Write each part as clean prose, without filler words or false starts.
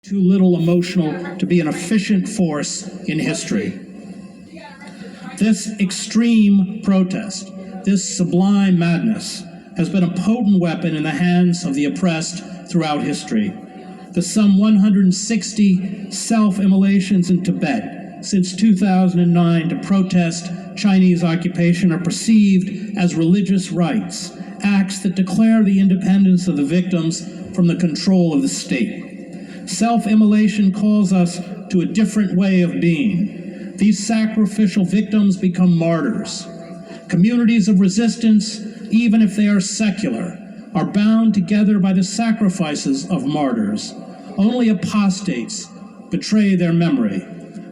too little emotional to be an efficient force in history. This extreme protest, this sublime madness, has been a potent weapon in the hands of the oppressed throughout history. The some 160 self-immolations in Tibet since 2009 to protest Chinese occupation are perceived as religious rites, acts that declare the independence of the victims from the control of the state. Self-immolation calls us to a different way of being. These sacrificial victims become martyrs. Communities of resistance, even if they are secular, are bound together by the sacrifices of martyrs. Only apostates betray their memory.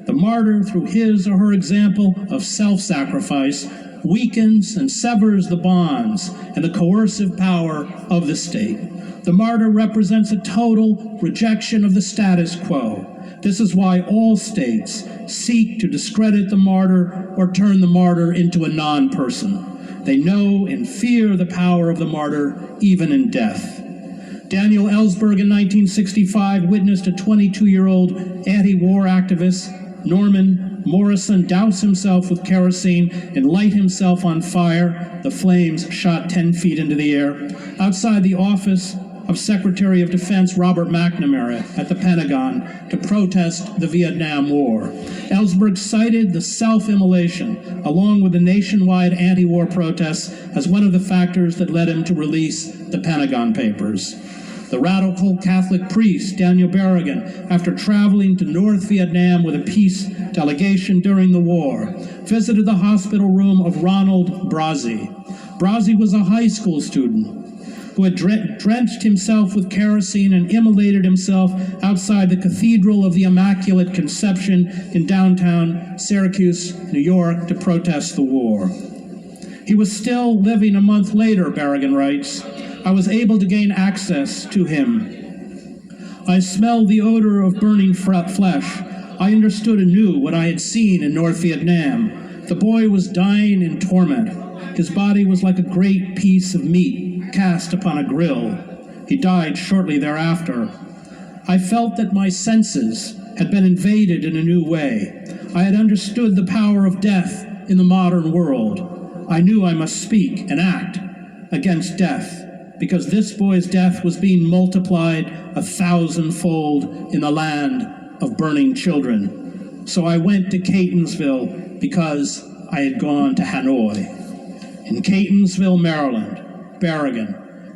The martyr, through his or her example of self-sacrifice, weakens and severs the bonds and the coercive power of the state. The martyr represents a total rejection of the status quo. This is why all states seek to discredit the martyr or turn the martyr into a non-person. They know and fear the power of the martyr, even in death. Daniel Ellsberg in 1965 witnessed a 22-year-old anti-war activist, Norman Morrison, douse himself with kerosene and light himself on fire. The flames shot 10 feet into the air outside the office of Secretary of Defense Robert McNamara at the Pentagon to protest the Vietnam War. Ellsberg cited the self-immolation, along with the nationwide anti-war protests, as one of the factors that led him to release the Pentagon Papers. The radical Catholic priest, Daniel Berrigan, after traveling to North Vietnam with a peace delegation during the war, visited the hospital room of Ronald Brazzi. Brazzi was a high school student who had drenched himself with kerosene and immolated himself outside the Cathedral of the Immaculate Conception in downtown Syracuse, New York, to protest the war. He was still living a month later, Berrigan writes. I was able to gain access to him. I smelled the odor of burning flesh. I understood anew what I had seen in North Vietnam. The boy was dying in torment. His body was like a great piece of meat cast upon a grill. He died shortly thereafter. I felt that my senses had been invaded in a new way. I had understood the power of death in the modern world. I knew I must speak and act against death, because this boy's death was being multiplied 1,000-fold in the land of burning children. So I went to Catonsville because I had gone to Hanoi. In Catonsville, Maryland, Berrigan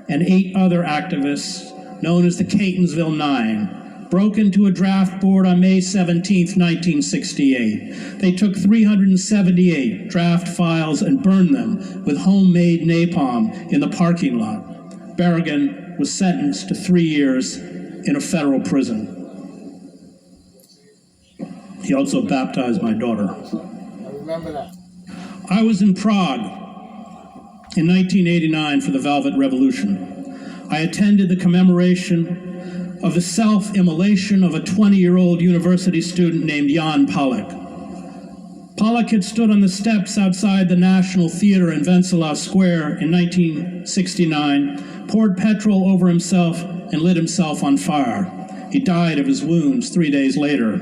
and 8 other activists, known as the Catonsville Nine, broke into a draft board on May 17, 1968. They took 378 draft files and burned them with homemade napalm in the parking lot. Berrigan was sentenced to 3 years in a federal prison. He also baptized my daughter. I remember that. I was in Prague in 1989 for the Velvet Revolution. I attended the commemoration of the self-immolation of a 20-year-old university student named Jan Palach. Palach had stood on the steps outside the National Theater in Wenceslaw Square in 1969, poured petrol over himself, and lit himself on fire. He died of his wounds 3 days later.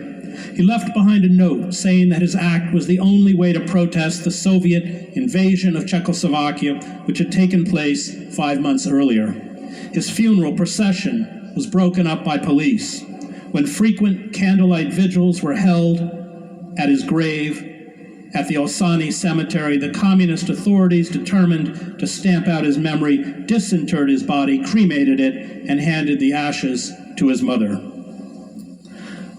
He left behind a note saying that his act was the only way to protest the Soviet invasion of Czechoslovakia, which had taken place 5 months earlier. His funeral procession was broken up by police. When frequent candlelight vigils were held at his grave at the Osani Cemetery, the communist authorities, determined to stamp out his memory, disinterred his body, cremated it, and handed the ashes to his mother.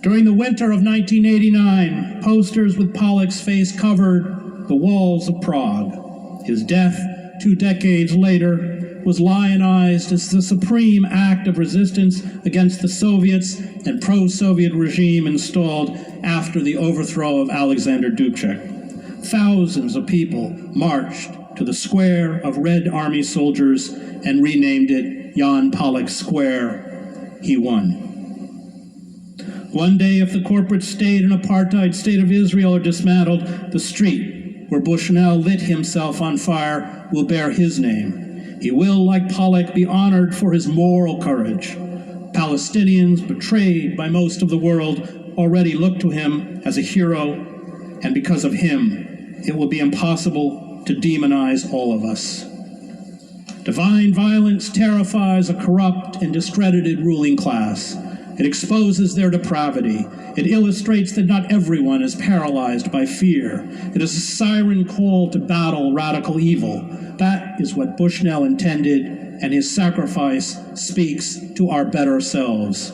During the winter of 1989, posters with Palach's face covered the walls of Prague. His death, 2 decades later, was lionized as the supreme act of resistance against the Soviets and pro-Soviet regime installed after the overthrow of Alexander Dubček. Thousands of people marched to the square of Red Army soldiers and renamed it Jan Palach Square. He won. One day, if the corporate state and apartheid state of Israel are dismantled, the street where Bushnell lit himself on fire will bear his name. He will, like Palach, be honored for his moral courage. Palestinians, betrayed by most of the world, already look to him as a hero, and because of him, it will be impossible to demonize all of us. Divine violence terrifies a corrupt and discredited ruling class. It exposes their depravity. It illustrates that not everyone is paralyzed by fear. It is a siren call to battle radical evil. That is what Bushnell intended, and his sacrifice speaks to our better selves.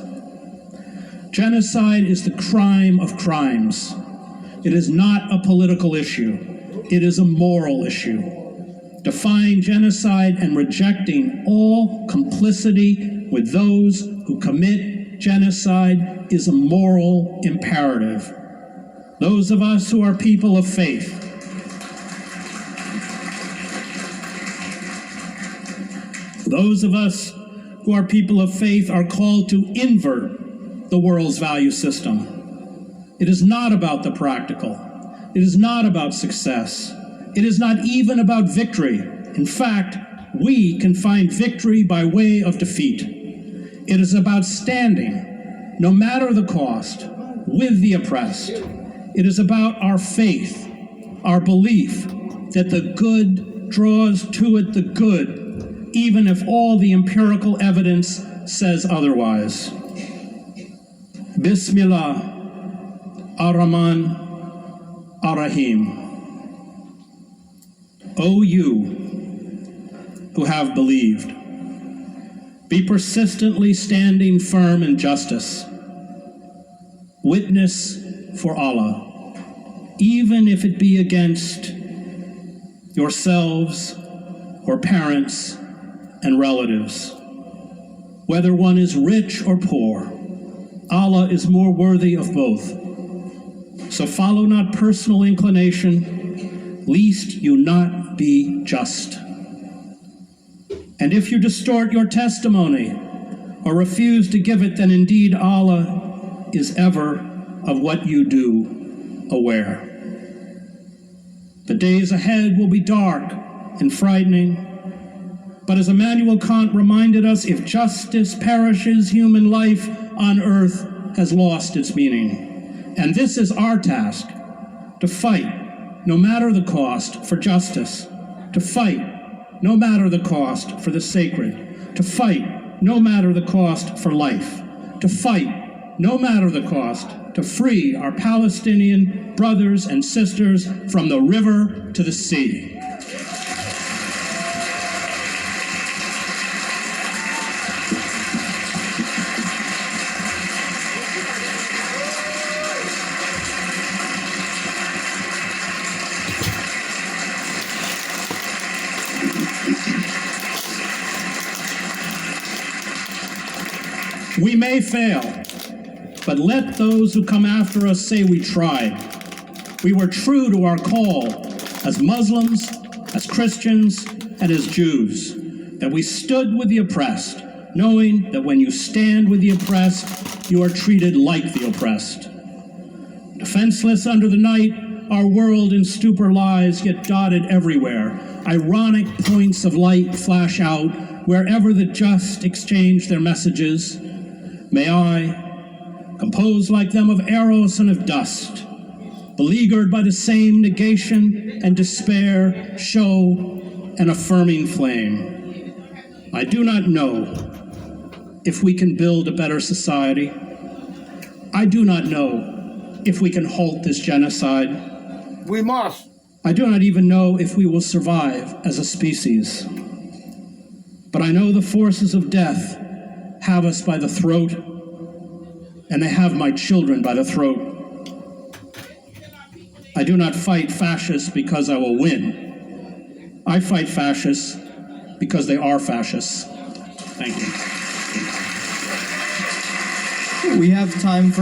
Genocide is the crime of crimes. It is not a political issue. It is a moral issue. Defying genocide and rejecting all complicity with those who commit genocide is a moral imperative. Those of us who are people of faith, are called to invert the world's value system. It is not about the practical. It is not about success. It is not even about victory. In fact, we can find victory by way of defeat. It is about standing, no matter the cost, with the oppressed. It is about our faith, our belief that the good draws to it the good, even if all the empirical evidence says otherwise. Bismillah ar-Rahman ar-Rahim. O you who have believed, be persistently standing firm in justice. Witness for Allah, even if it be against yourselves or parents and relatives. Whether one is rich or poor, Allah is more worthy of both. So follow not personal inclination, lest you not be just. And if you distort your testimony or refuse to give it, then indeed Allah is ever of what you do aware. The days ahead will be dark and frightening, but as Immanuel Kant reminded us, if justice perishes, human life on earth has lost its meaning. And this is our task, to fight, no matter the cost, for justice, to fight, no matter the cost, for the sacred, to fight, no matter the cost, for life, to fight, no matter the cost, to free our Palestinian brothers and sisters from the river to the sea. We may fail, but let those who come after us say we tried. We were true to our call as Muslims, as Christians, and as Jews, that we stood with the oppressed, knowing that when you stand with the oppressed, you are treated like the oppressed. Defenseless under the night, our world in stupor lies, yet dotted everywhere. Ironic points of light flash out wherever the just exchange their messages. May I, composed like them of Eros and of dust, beleaguered by the same negation and despair, show an affirming flame. I do not know if we can build a better society. I do not know if we can halt this genocide. We must. I do not even know if we will survive as a species. But I know the forces of death have us by the throat, and they have my children by the throat. I do not fight fascists because I will win. I fight fascists because they are fascists. Thank you. We have time for